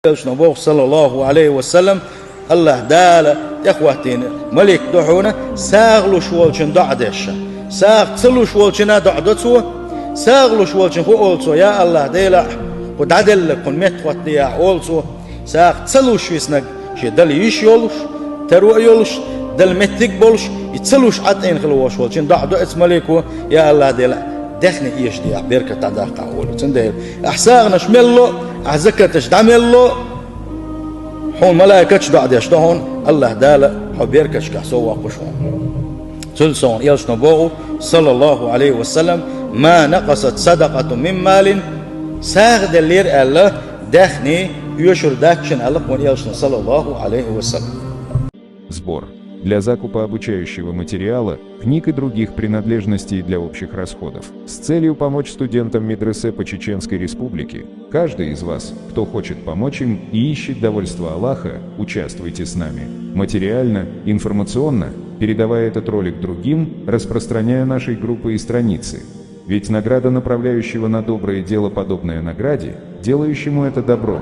نبوغ صلى الله عليه وسلم الله دالا اخواتين ملك دحونا ساغلو شوالشن دعدش ساغ تسلو شوالشنا دعدتو ساغلو شوالشن هو اولتو يا الله ديلا قد عدل لكم متوات يا اولتو ساغ تسلو شويسنك شي دل يش يولش ترو يولش دل متك بولش يتسلوش عطين خلو شوالشن دعدو اسمليكو يا الله ديلا دخني ايش دي بركة تعداقع اولو تنديل احساغنا شملو أحزكتش دعملو حون ملائكتش بعد يشتهون الله دالا حبيركش كحسوا قشون تلسون يلش نبوغو صلى الله عليه وسلم ما نقصت صدقة من مال ساغد اللير الله دخني يشر داكشن الله من يلش صلى الله عليه وسلم. Сбор для закупа обучающего материала, книг и других принадлежностей для общих расходов. С целью помочь студентам медресе по Чеченской Республике, каждый из вас, кто хочет помочь им и ищет довольство Аллаха, участвуйте с нами. Материально, информационно, передавая этот ролик другим, распространяя нашей группы и страницы. Ведь награда направляющего на доброе дело подобная награде, делающему это добро.